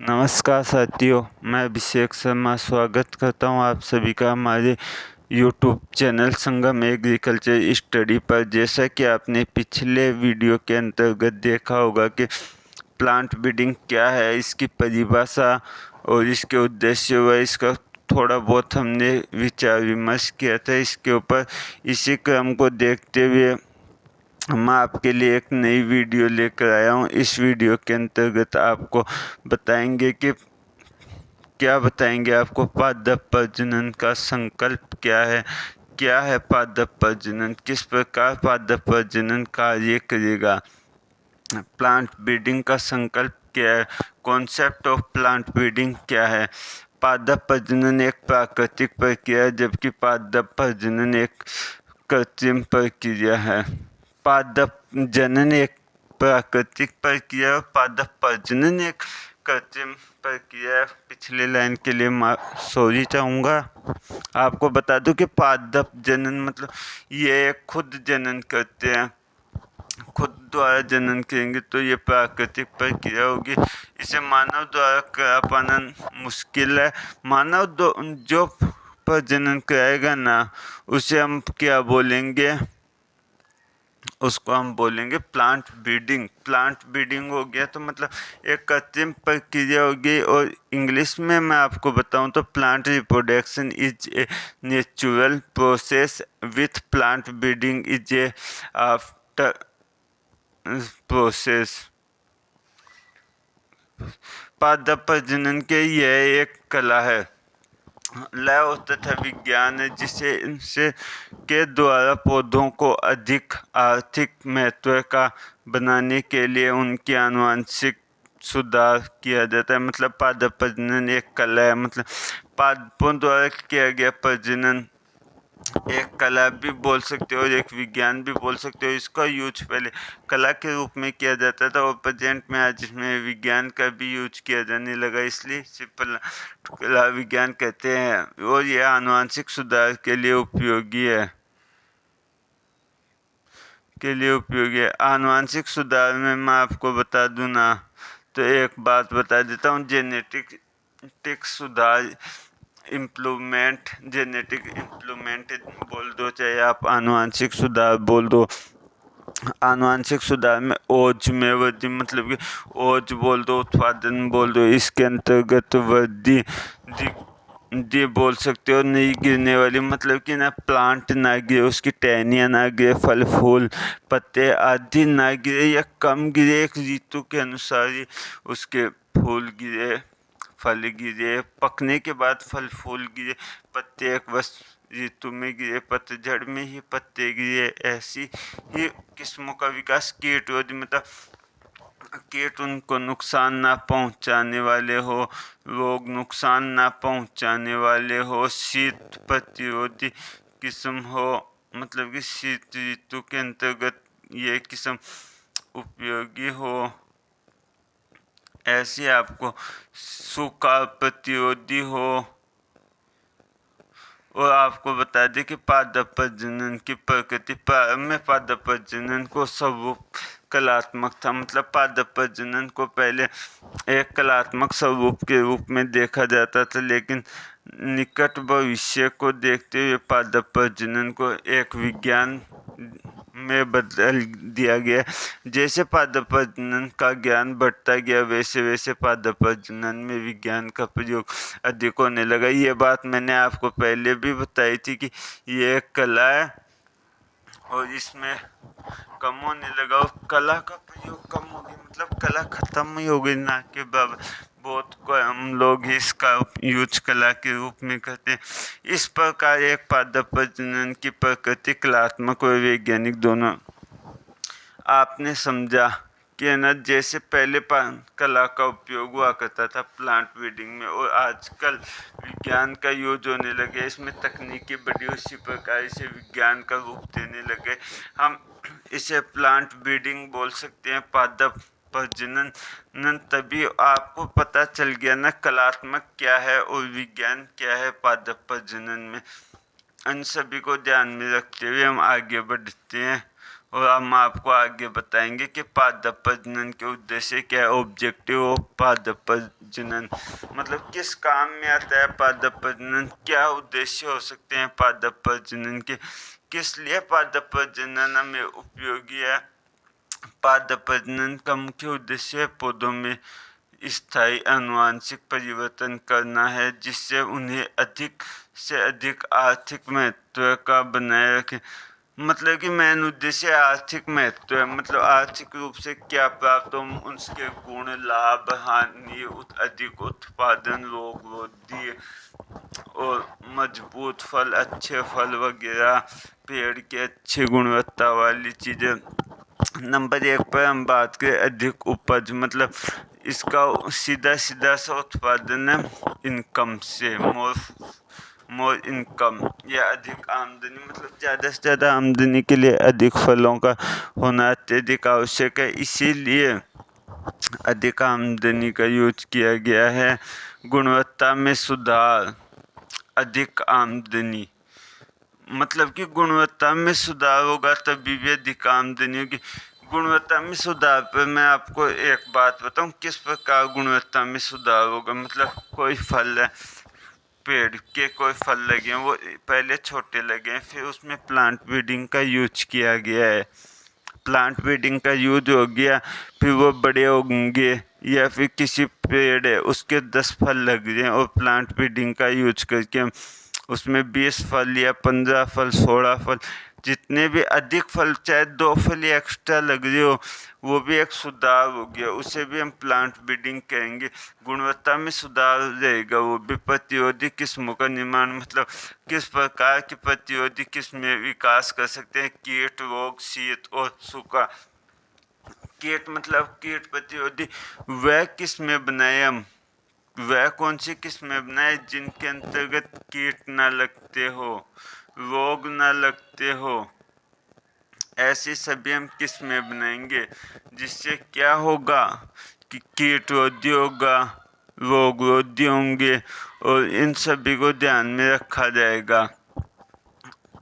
नमस्कार साथियों, मैं अभिषेक शर्मा स्वागत करता हूं आप सभी का हमारे YouTube चैनल संगम एग्रीकल्चर स्टडी पर। जैसा कि आपने पिछले वीडियो के अंतर्गत देखा होगा कि प्लांट ब्रीडिंग क्या है, इसकी परिभाषा और इसके उद्देश्य व इसका थोड़ा बहुत हमने विचार विमर्श किया था इसके ऊपर। इसी क्रम को देखते हुए मैं आपके लिए एक नई वीडियो लेकर आया हूँ। इस वीडियो के अंतर्गत आपको बताएंगे कि आपको पादप प्रजनन का संकल्प क्या है पादप प्रजनन, किस प्रकार पादप प्रजनन कार्य करेगा, प्लांट ब्रीडिंग का संकल्प क्या है, कॉन्सेप्ट ऑफ प्लांट ब्रीडिंग क्या है। पादप प्रजनन एक प्राकृतिक प्रक्रिया है, जबकि पादप प्रजनन एक कृत्रिम प्रक्रिया है। पादप जनन एक प्राकृतिक प्रक्रिया और पादप प्रजनन एक कृत्रिम प्रक्रिया। पिछले लाइन के लिए सॉरी चाहूँगा। आपको बता दूं कि पादप जनन मतलब ये खुद जनन करते हैं, खुद द्वारा जनन करेंगे तो ये प्राकृतिक प्रक्रिया होगी। इसे मानव द्वारा करा पाना मुश्किल है। मानव जो प्रजनन कराएगा ना, उसे हम क्या बोलेंगे, उसको हम बोलेंगे प्लांट ब्रीडिंग। प्लांट ब्रीडिंग हो गया तो मतलब एक कृत्रिम प्रक्रिया होगी। और इंग्लिश में मैं आपको बताऊं तो plant reproduction is a natural process with plant breeding is A after process. पादप प्रजनन के यह एक कला है, लय तथा विज्ञान है, जिसे इनसे के द्वारा पौधों को अधिक आर्थिक महत्व का बनाने के लिए उनकी आनुवंशिक सुधार किया जाता है। मतलब पादप प्रजनन एक कला है, मतलब पादपों द्वारा किया गया प्रजनन एक कला भी बोल सकते हो और एक विज्ञान भी बोल सकते हो। इसका यूज पहले कला के रूप में किया जाता था और प्रेजेंट में आज इसमें विज्ञान का भी यूज किया जाने लगा, इसलिए कला विज्ञान कहते हैं। और यह आनुवंशिक सुधार के लिए उपयोगी है आनुवंशिक सुधार में मैं आपको बता दूं ना, तो एक बात बता देता हूँ। जेनेटिक सुधार इम्प्रूवमेंट, जेनेटिक इम्प्रूवमेंट बोल दो, चाहे आप आनुवंशिक सुधार बोल दो। आनुवंशिक सुधार में ओज में वृद्धि, मतलब कि ओज बोल दो, उत्पादन बोल दो, इसके अंतर्गत वृद्धि बोल सकते हो। नहीं गिरने वाली, मतलब कि ना प्लांट ना गिरे, उसकी टहनियाँ ना गिरे, फल फूल पत्ते आदि ना गिरे या कम गिरे, एक ऋतु के अनुसार ही उसके फूल गिरे, फल गिरे, पकने के बाद फल फूल गिरे, पत्ते एक वर्ष ऋतु में गिरे, पतझड़ में ही पत्ते गिरे, ऐसी ही किस्मों का विकास। कीट मतलब कीट उनको नुकसान ना पहुंचाने वाले हो, रोग नुकसान ना पहुंचाने वाले हो, शीत प्रतिरोधी किस्म हो, मतलब कि शीत ऋतु के अंतर्गत ये किस्म उपयोगी हो। ऐसे आपको सूखा प्रतिरोधी हो। और आपको बता दें कि पादप प्रजनन की प्रकृति प्रारंभ में पादप प्रजनन को स्वरूप कलात्मक था, मतलब पादप प्रजनन को पहले एक कलात्मक स्वरूप के रूप में देखा जाता था, लेकिन निकट भविष्य को देखते हुए पादप प्रजनन को एक विज्ञान में बदल दिया गया। जैसे पादप प्रजनन का ज्ञान बढ़ता गया, वैसे वैसे पादप प्रजनन में विज्ञान का प्रयोग अधिक होने लगा। ये बात मैंने आपको पहले भी बताई थी कि ये एक कला है और इसमें कम होने लगा, और कला का प्रयोग कम हो गया, मतलब कला खत्म ही हो गई, ना कि बहुत कम लोग इसका यूज कला के रूप में करते हैं। इस प्रकार एक पादप प्रजनन की प्रकृति कलात्मक और वैज्ञानिक दोनों आपने समझा कि न, जैसे पहले कला का उपयोग हुआ करता था प्लांट ब्रीडिंग में, और आजकल विज्ञान का यूज होने लगे, इसमें तकनीकी बढ़ी, उसी प्रकार इसे विज्ञान का रूप देने लगे। हम इसे प्लांट ब्रीडिंग बोल सकते हैं, पादप प्रजनन। तभी आपको पता चल गया ना कलात्मक क्या है और विज्ञान क्या है पादप प्रजनन में। इन सभी को ध्यान में रखते हुए हम आगे बढ़ते हैं और हम आपको आगे बताएंगे कि पादप प्रजनन के उद्देश्य क्या है, ऑब्जेक्टिव ऑफ पादप प्रजनन, मतलब किस काम में आता है पादप प्रजनन, क्या उद्देश्य हो सकते हैं पादप प्रजनन के, किस लिए पादप प्रजनन हमें उपयोगी है। पादप प्रजनन का मुख्य उद्देश्य पौधों में स्थायी आनुवंशिक परिवर्तन करना है जिससे उन्हें अधिक से अधिक आर्थिक महत्व का बनाए रखें। मतलब कि मेन उद्देश्य आर्थिक महत्व है, मतलब आर्थिक रूप से क्या प्राप्त हो, उसके गुण, लाभ, हानि, अधिक उत्पादन, रोग वृद्धि और मजबूत फल, अच्छे फल वगैरह, पेड़ की अच्छी गुणवत्ता वाली चीज़ें। नंबर 1 पर हम बात करें अधिक उपज, मतलब इसका सीधा सीधा सा उत्पादन है इनकम से, मोर इनकम या अधिक आमदनी, मतलब ज़्यादा से ज़्यादा आमदनी के लिए अधिक फलों का होना अत्यधिक आवश्यक है, इसीलिए अधिक आमदनी का यूज किया गया है। गुणवत्ता में सुधार, अधिक आमदनी, मतलब कि गुणवत्ता में सुधार होगा तभी भी अधिक आमदनी होगी। गुणवत्ता में सुधार पर मैं आपको एक बात बताऊं, किस प्रकार गुणवत्ता में सुधार होगा। मतलब कोई फल है, पेड़ के कोई फल लगे हैं, वो पहले छोटे लगे हैं, फिर उसमें प्लांट ब्रीडिंग का यूज किया गया है, प्लांट ब्रीडिंग का यूज हो गया, फिर वो बड़े होंगे, या फिर किसी पेड़ है उसके 10 फल लग रहे हैं और प्लांट ब्रीडिंग का यूज करके उसमें 20 फल या 15 फल, 16 फल, जितने भी अधिक फल, चाहे 2 फल या एक्स्ट्रा लग रहे हो, वो भी एक सुधार हो गया, उसे भी हम प्लांट ब्रीडिंग कहेंगे। गुणवत्ता में सुधार रहेगा, वो भी प्रतिरोधी किस्मों का निर्माण, मतलब किस प्रकार की प्रतिरोधी किस्में विकास कर सकते हैं, कीट, रोग, शीत और सूखा। कीट मतलब कीट प्रतिरोधी वह किस्में बनाए हम, वह कौन सी किस्में बनाए जिनके अंतर्गत कीट ना लगते हो, रोग ना लगते हो, ऐसी सभी हम किस्में बनाएंगे, जिससे क्या होगा कि कीट रोधी होगा, रोग रोधी होंगे और इन सभी को ध्यान में रखा जाएगा।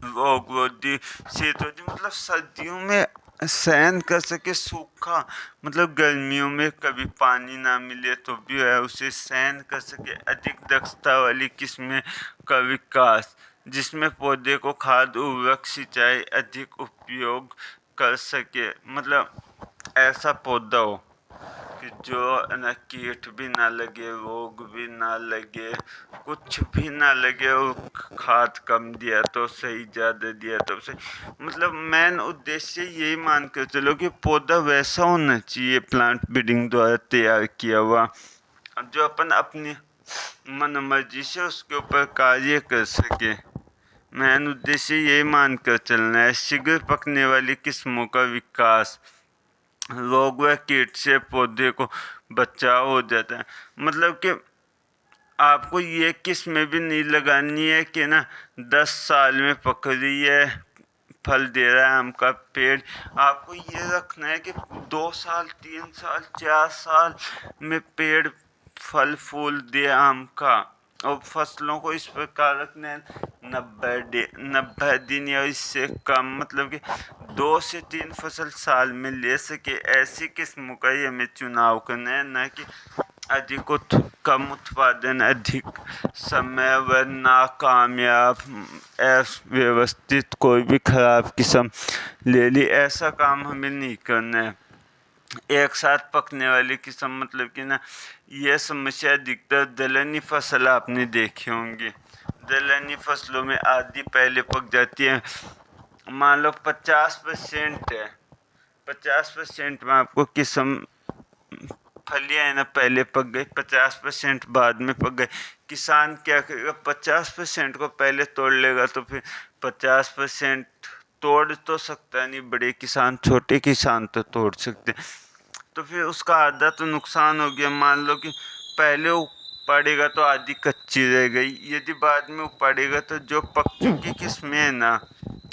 रोग रोधी, शीत रोधी मतलब सर्दियों में सहन कर सके, सूखा मतलब गर्मियों में कभी पानी ना मिले तो भी है उसे सहन कर सके। अधिक दक्षता वाली किस्में का विकास, जिसमें पौधे को खाद, उर्वरक, सिंचाई अधिक उपयोग कर सके, मतलब ऐसा पौधा हो कि जो ना कीट भी ना लगे, रोग भी ना लगे, कुछ भी ना लगे, और खाद कम दिया तो सही, ज़्यादा दिया तो सही, मतलब मेन उद्देश्य यही मान कर चलो कि पौधा वैसा होना चाहिए प्लांट ब्रीडिंग द्वारा तैयार किया हुआ, जो अपन अपनी मन मर्जी से उसके ऊपर कार्य कर सके। मेन उद्देश्य यही मान कर चलना है। शीघ्र पकने वाली किस्मों का विकास, रोग व कीट से पौधे को बचाव हो जाता है, मतलब कि आपको ये किस्में भी नहीं लगानी है कि ना 10 साल में पक रही है, फल दे रहा है आम का पेड़, आपको ये रखना है कि 2 साल, 3 साल, 4 साल में पेड़ फल फूल दे आम का। और फसलों को इस प्रकार रखना है 90 दिन या इससे कम, मतलब कि 2 से 3 फसल साल में ले सके, ऐसी किस्मों का ही हमें चुनाव करना है, न कि अधिक कम उत्पादन, अधिक समय व नाकामयाब, अव्यवस्थित कोई भी खराब किस्म ले ली, ऐसा काम हमें नहीं करना है। एक साथ पकने वाली किस्म, मतलब कि ना यह समस्या अधिकतर दलहनी फसल आपने देखी होंगी। दलहनी फसलों में आधी पहले पक जाती है, मान लो 50% है, 50% में आपको किस्म फलियाँ है ना पहले पक गई, 50% बाद में पक गए। किसान क्या करेगा, 50% को पहले तोड़ लेगा तो फिर 50% तोड़ तो सकता नहीं, बड़े किसान, छोटे किसान तो तोड़ सकते, तो फिर उसका आधा तो नुकसान हो गया। मान लो कि पहले उपाड़ेगा तो आधी कच्ची रह गई, यदि बाद में उपाड़ेगा तो जो पक चुकी किस्में है ना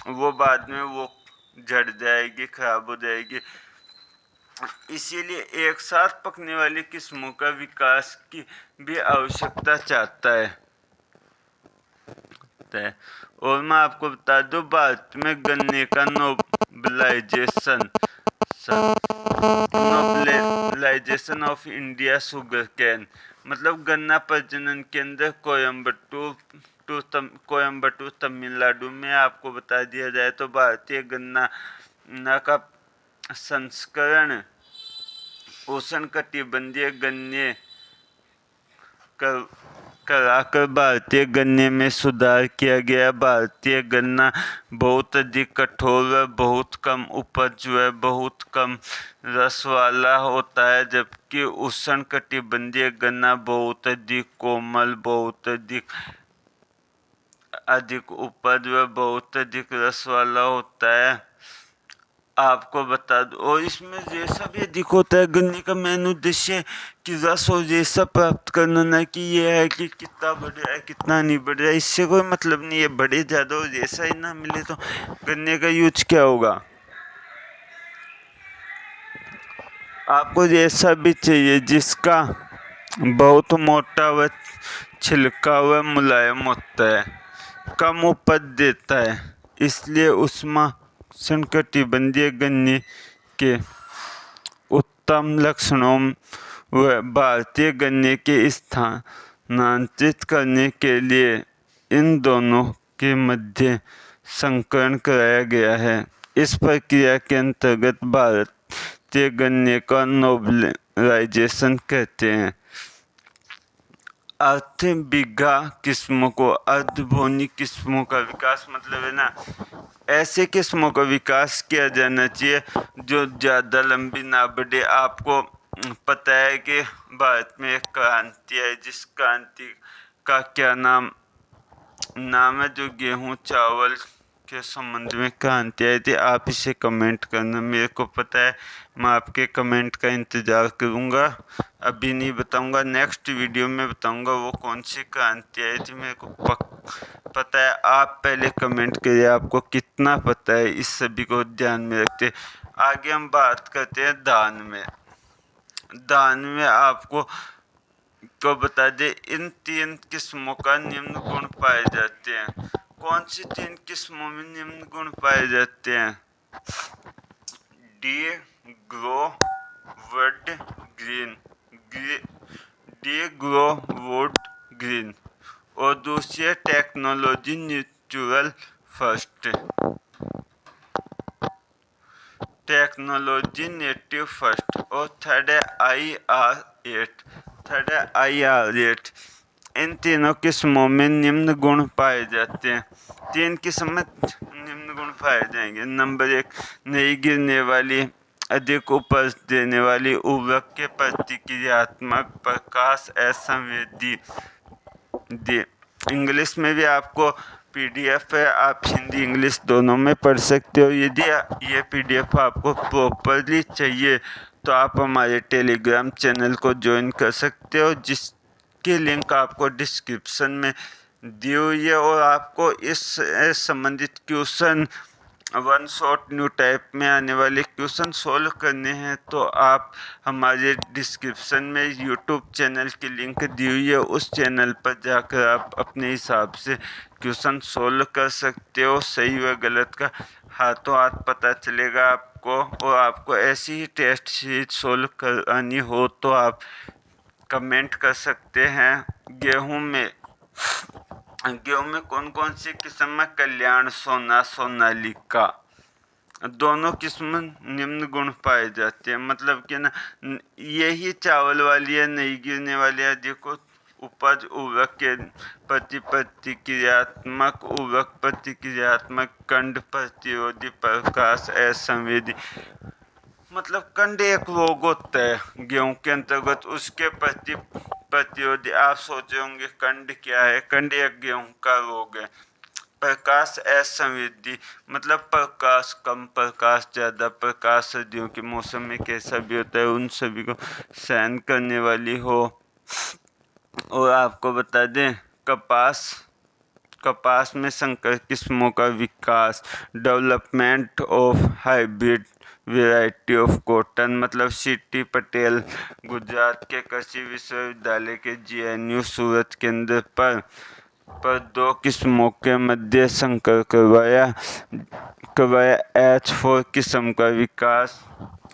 वो बाद में वो झड़ जाएगी, खराब हो जाएगी। इसीलिए एक साथ पकने वाली किस्मों का विकास की भी आवश्यकता चाहता है। होता है। और मैं आपको बता दूं, भारत में गन्ने का नोबलाइजेशन ऑफ इंडिया शुगर कैन, मतलब गन्ना प्रजनन केंद्र कोयम्बटूर तमिलनाडु में आपको बता दिया जाए तो भारतीय गन्ना का संस्करण उष्णकटिबंधीय गन्ने कराकर भारतीय गन्ने में सुधार किया गया। भारतीय गन्ना बहुत अधिक कठोर व बहुत कम उपज व बहुत कम रस वाला होता है, जबकि उष्णकटिबंधीय गन्ना बहुत अधिक कोमल, बहुत अधिक उपज व बहुत अधिक रस वाला होता है। आपको बता दो, और इसमें रेशा भी अधिक होता है। गन्ने का मेन उद्देश्य कि रस और रेशा प्राप्त करना, ना कि ये है कि कितना बढ़ रहा है कितना नहीं बढ़ रहा है, इससे कोई मतलब नहीं है। बढ़े ज़्यादा और रेशा ही ना मिले तो गन्ने का यूज क्या होगा। आपको रेशा भी चाहिए जिसका बहुत मोटा व छिलका व मुलायम होता है, कम उपज देता है। इसलिए उष्णकटिबंधीय गन्ने के उत्तम लक्षणों व भारतीय गन्ने के स्थानांतरित करने के लिए इन दोनों के मध्य संकरण कराया गया है। इस प्रक्रिया के अंतर्गत भारतीय गन्ने का नोबलाइजेशन कहते हैं। अर्धबिघा किस्मों को अर्धभोनी किस्मों का विकास, मतलब है ना, ऐसे किस्मों का विकास किया जाना चाहिए जो ज़्यादा लंबी ना बढ़े। आपको पता है कि भारत में एक क्रांति है, जिस क्रांति का क्या नाम है, जो गेहूं चावल के संबंध में क्रांति आई थी। आप इसे कमेंट करना, मेरे को पता है, मैं आपके कमेंट का इंतज़ार करूँगा। अभी नहीं बताऊँगा, नेक्स्ट वीडियो में बताऊँगा वो कौन सी क्रांति आई थी। मेरे को पता है, आप पहले कमेंट करिए आपको कितना पता है, इस सभी को ध्यान में रखते। आगे हम बात करते हैं धान में आपको तो बता दे, इन 3 किस्मों का निम्न गुण पाए जाते हैं। कौन सी 3 किस्मों में निम्न गुण पाए जाते हैं? डी ग्रो वुड ग्रीन और दूसरी है technology natural first, technology native first, और थर्ड है IR8। इन तीनों किस्मों में निम्न गुण पाए जाते हैं। 3 किस्म में निम्न गुण पाए जाएंगे। नंबर 1, नहीं गिरने वाली, अधिक उपज देने वाली, उर्वरक के प्रतिक्रियात्मक, प्रकाश असंवेदी। इंग्लिश में भी आपको PDF है, आप हिंदी इंग्लिश दोनों में पढ़ सकते हो। यदि ये PDF आपको प्रॉपरली चाहिए तो आप हमारे टेलीग्राम चैनल को ज्वाइन कर सकते हो, जिसकी लिंक आपको डिस्क्रिप्शन में दी हुई है। और आपको इस संबंधित question one shot new type में आने वाले क्वेश्चन सोल्व करने हैं तो आप हमारे डिस्क्रिप्शन में यूट्यूब चैनल की लिंक दी हुई है, उस चैनल पर जाकर आप अपने हिसाब से क्वेश्चन सोल्व कर सकते हो। सही व गलत का हाथों हाथ पता चलेगा आपको। और आपको ऐसी ही टेस्ट सीरीज सोल्व करानी हो तो आप कमेंट कर सकते हैं। गेहूं में कौन कौन सी किस्म है? कल्याण, सोनालिका, दोनों किस्म निम्न गुण पाए जाते हैं। मतलब कि ना, यही चावल वाली है, नहीं गिरने वाली है। देखो, उपज, उर्वरक के प्रतिक्रियात्मक, कंड प्रतिरोधी, प्रकाश असंवेदी। मतलब कंड एक रोग होता है गेहूं के अंतर्गत, उसके प्रतिरोधी। आप सोचे होंगे कंड क्या है? कंड एक गेहूं का रोग है। प्रकाश असंवेदी, मतलब प्रकाश कम, प्रकाश ज़्यादा, प्रकाश सर्दियों के मौसम में कैसा भी होता है उन सभी को सहन करने वाली हो। और आपको बता दें, कपास में संकर किस्मों का विकास, development of hybrid variety of cotton, मतलब CT पटेल गुजरात के कृषि विश्वविद्यालय के GNU सूरत केंद्र पर पर दो किस्मों के मध्य संकर करवाया H4 किस्म का विकास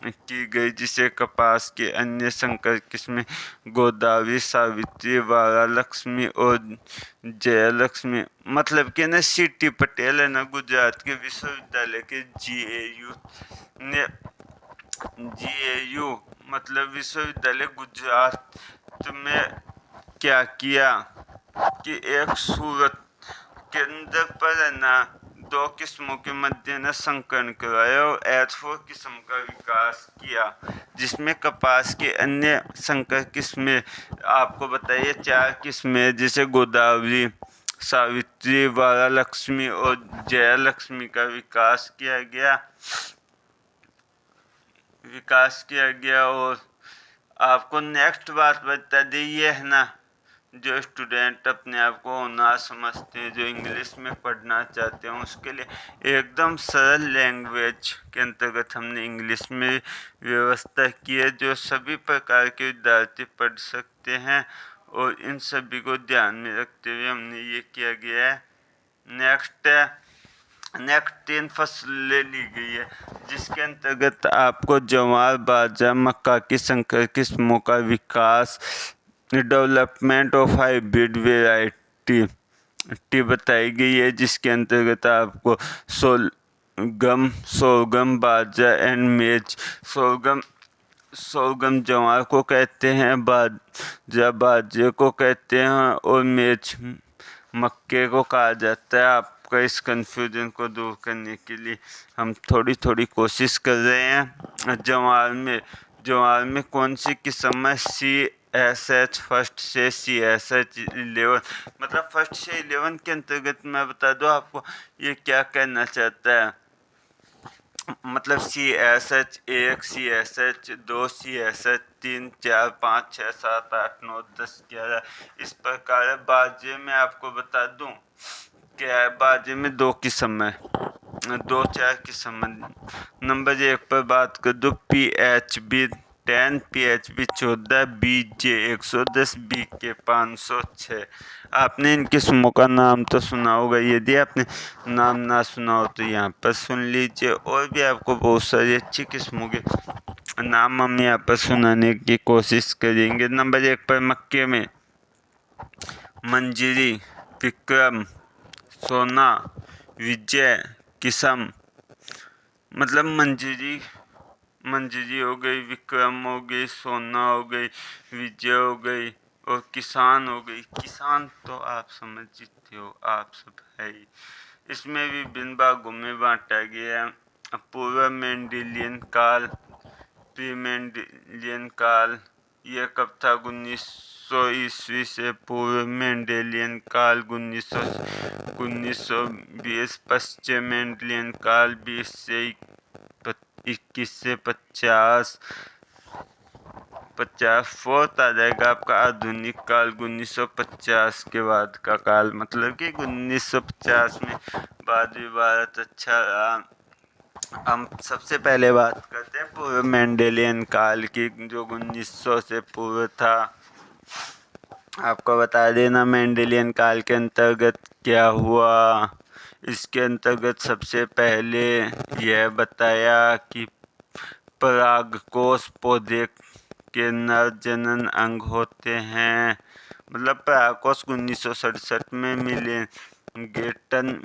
की गई, जिसे कपास की अन्य संकर किस्में गोदावरी, सावित्री, वारा लक्ष्मी और जयलक्ष्मी, मतलब कि ना CT पटेल है ना गुजरात के विश्वविद्यालय के GAU मतलब विश्वविद्यालय गुजरात में क्या किया कि एक सूरत केंद्र पर है ना दो किस्मों के मध्य न संकरण करवाया और H4 किस्म का विकास किया, जिसमें कपास के अन्य संकर किस्में आपको बताइए 4 किस्में, जैसे गोदावरी, सावित्री, वारा लक्ष्मी और जयलक्ष्मी का विकास किया गया। और आपको नेक्स्ट बात बता दी, ये है ना जो स्टूडेंट अपने आप को होनहार समझते हैं, जो इंग्लिश में पढ़ना चाहते हैं, उसके लिए एकदम सरल लैंग्वेज के अंतर्गत हमने इंग्लिश में व्यवस्था की है, जो सभी प्रकार के विद्यार्थी पढ़ सकते हैं। और इन सभी को ध्यान में रखते हुए हमने ये किया गया है। नेक्स्ट 3 फसलें ली गई है, जिसके अंतर्गत आपको ज्वार, बाजरा, मक्का की संकर किस्मों का विकास, डेवलपमेंट ऑफ हाइब्रिड वेराइटी बताई गई है, जिसके अंतर्गत आपको सोरगम, बाजरा एंड मेज, सोरगम ज्वार को कहते हैं, बाजरे को कहते हैं और मेज मक्के को कहा जाता है। आपका इस कन्फ्यूजन को दूर करने के लिए हम थोड़ी कोशिश कर रहे हैं। ज्वार में कौन सी किस्म है? CSH फर्स्ट से CSH 11, मतलब फर्स्ट से 11 के अंतर्गत मैं बता दूं आपको ये क्या कहना चाहता है। मतलब CSH 1, CSH 2, CSH 3, 4, 5, 6, 7, 8, 9, 10, 11 इस प्रकार है। बाजरे में आपको बता दूं क्या है, बाजरे में 2 किस्म है, 4 किस्म। नंबर 1 पर बात कर दो PHB 10, PHB 14, BJ 110, BK 506। आपने इन किस्मों का नाम तो सुना होगा, यदि आपने नाम ना सुना हो तो यहाँ पर सुन लीजिए। और भी आपको बहुत सारी अच्छी किस्मों के नाम हम यहाँ पर सुनाने की कोशिश करेंगे। नंबर 1 पर मक्के में मंजरी, विक्रम, सोना, विजय, किस्म, मतलब मंजरी हो गई, विक्रम हो गई, सोना हो गई, विजय हो गई और किसान हो गई। किसान तो आप समझते हो, आप सब है ही। इसमें भी विभिन्न भागों में बांटा गया है। पूर्व मेंडेलियन काल, प्री मेंडेलियन काल, यह कब था? 1900 ईस्वी से पूर्व मेंडेलियन काल 1920, पश्चिम मेंडेलियन काल 20 से 21 से 50। फोर्थ आ जाएगा आपका आधुनिक काल 1950 के बाद का काल, मतलब कि 1950 में बाद भी भारत अच्छा रहा। हम सबसे पहले बात करते हैं पूर्व मेंडेलियन काल की, जो 1900 से पूर्व था। आपको बता देना मेंडेलियन काल के अंतर्गत क्या हुआ। इसके अंतर्गत सबसे पहले यह बताया कि परागकोश पौधे के नर जनन अंग होते हैं। मतलब परागकोश 1967 में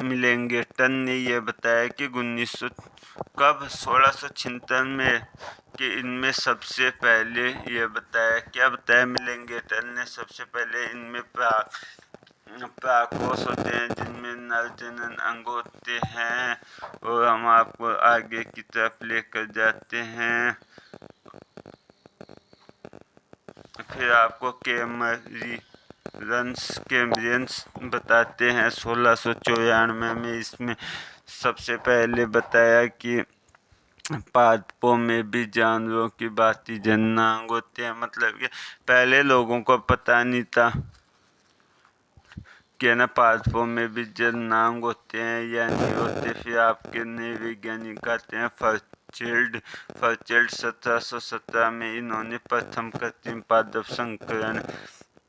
मिलेंगेटन ने यह बताया कि 1676 में कि इनमें सबसे पहले यह बताया, क्या बताया मिलेंगेटन ने? सबसे पहले इनमें परागकोश होते हैं जिनमें नर जनन अंग होते हैं। और हम आपको आगे की तरफ लेकर जाते हैं। फिर आपको कैम्ब्रियंस बताते हैं 1694 में। इसमें सबसे पहले बताया कि पादपों में भी जानवरों की भांति जननांग होते हैं। मतलब कि पहले लोगों को पता नहीं था कि ना पादपों में भी जननांग होते हैं या नहीं होते। फिर आपके नए वैज्ञानिक आते हैं फर्चिल्ड 1717 में। इन्होंने प्रथम कृत्रिम पादप संकरण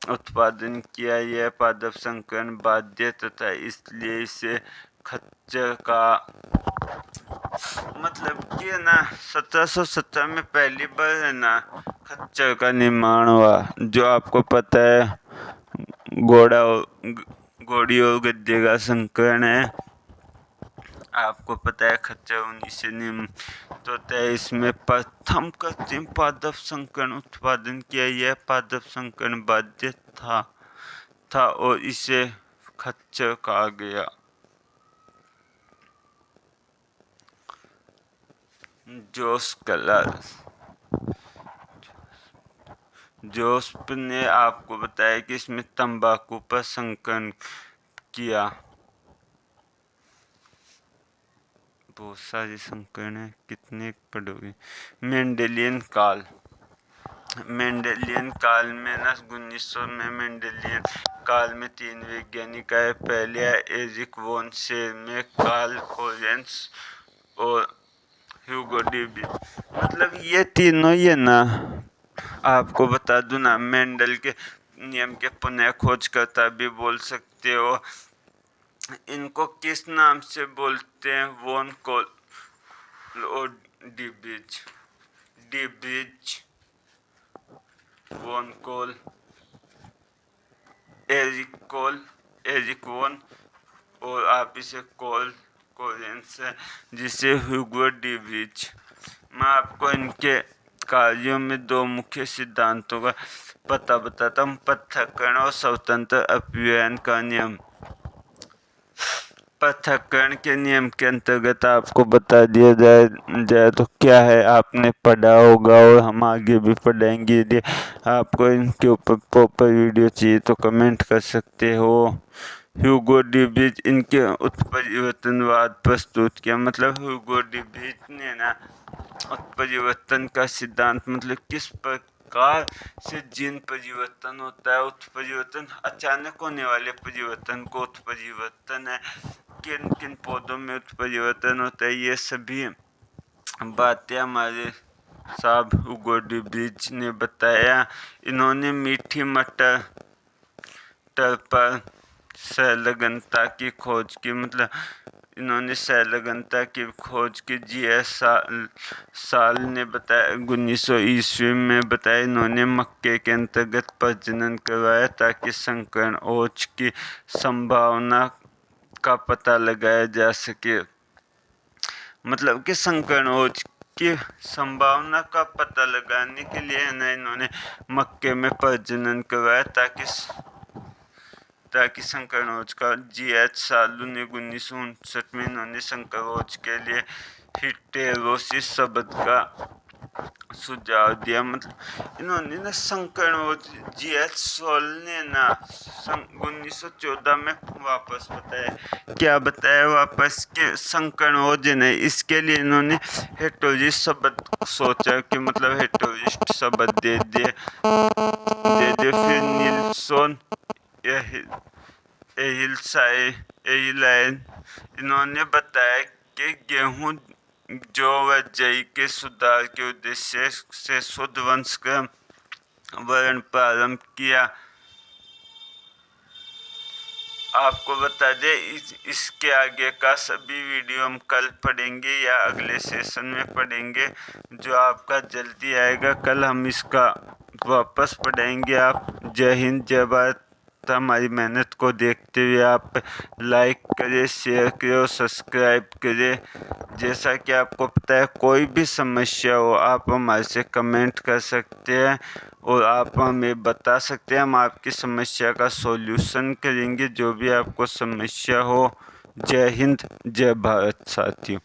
उत्पादन किया। यह पादप संकरण बाध्य तथा इसलिए इसे खच्चर का मतलब कि ना 1770 में पहली बार है ना खच्चर का निर्माण हुआ। जो आपको पता है घोड़ी और गधे का संकरण है, आपको पता है खच्चर उन्हीं से निर्मित होता है। इसमें प्रथम कृत्रिम पादप संकरण उत्पादन किया। यह पादप संकरण बाध्य था और इसे खच्चर कहा गया। जोस्प ने आपको बताया कि इसमें तंबाकू पर संकलन किया। बहुत सारे संकलन है, कितने पढ़ोगे। मेंडेलियन काल में ना 1900 में मेंडेलियन काल में 3 वैज्ञानिक आए। पहले आए एरिक वॉन शेरमेक, कार्ल लोरेंत्ज और ह्यूगो डीवी। मतलब ये तीनों ही है ना, आपको बता दूं ना, मेंडल के नियम के पुनः खोजकर्ता भी बोल सकते हो। इनको किस नाम से बोलते हैं? वॉन कोल और डिब्रिज, वॉन कोल, एरिक वॉन और आप इसे कोलेंस है, जिसे ह्यूगो डीब्रिज। मैं आपको इनके कार्यों में 2 मुख्य सिद्धांतों का पता बताता हूँ। पृथक्करण और स्वतंत्र अपव्ययन का नियम। पृथक्करण के नियम के अंतर्गत आपको बता दिया जाए तो क्या है, आपने पढ़ा होगा और हम आगे भी पढ़ेंगे। यदि आपको इनके ऊपर प्रॉपर वीडियो चाहिए तो कमेंट कर सकते हो। ह्यूगो डीब्रिज इनके उत्परिवर्तनवाद प्रस्तुत किया। मतलब ह्यूगो डीब्रिज ने ना उत्परिवर्तन का सिद्धांत, मतलब किस प्रकार से जीन परिवर्तन होता है, उत्परिवर्तन अचानक होने वाले परिवर्तन को उत्परिवर्तन है, किन किन पौधों में उत्परिवर्तन होता है, ये सभी बातें हमारे साहब ह्यूगो डीब्रिज ने बताया। इन्होंने मीठी मटर पर संलग्नता की खोज की। मतलब इन्होंने संलग्नता की खोज की। जी.एस. साल ने बताया 1900 ईस्वी में बताया। इन्होंने मक्के के अंतर्गत प्रजनन करवाया ताकि संकरण ओज की संभावना का पता लगाया जा सके। मतलब कि संकरण ओज की संभावना का पता लगाने के लिए इन्होंने मक्के में प्रजनन करवाया ताकि संकरण ओज का। जी.एच. सालू ने 1959 में इन्होंने संकरण ओज के लिए हिटेरोसिस शब्द का सुझाव दिया। मतलब इन्होंने ना संकरण ओज जी.एच. साल ने ना 1914 में वापस बताया। क्या बताया वापस के संकरण ओज ने, इसके लिए इन्होंने हेटेरोसिस शब्द सोचा कि मतलब हेटेरोसिस शब्द दे दिए। फिर निल्सन एहिलाइन इन्होंने बताया कि गेहूं, जौ व जई के सुधार के उद्देश्य से शुद्ध वंशक्रम वर्ण प्रारंभ किया। आपको बता दे इसके आगे का सभी वीडियो हम कल पढ़ेंगे या अगले सेशन में पढ़ेंगे, जो आपका जल्दी आएगा। कल हम इसका वापस पढ़ेंगे। आप जय हिंद जय भारत। हमारी मेहनत को देखते हुए आप लाइक करें, शेयर करें और सब्सक्राइब करें। जैसा कि आपको पता है, कोई भी समस्या हो आप हमारे से कमेंट कर सकते हैं और आप हमें बता सकते हैं। हम आपकी समस्या का सॉल्यूशन करेंगे, जो भी आपको समस्या हो। जय हिंद जय भारत साथियों।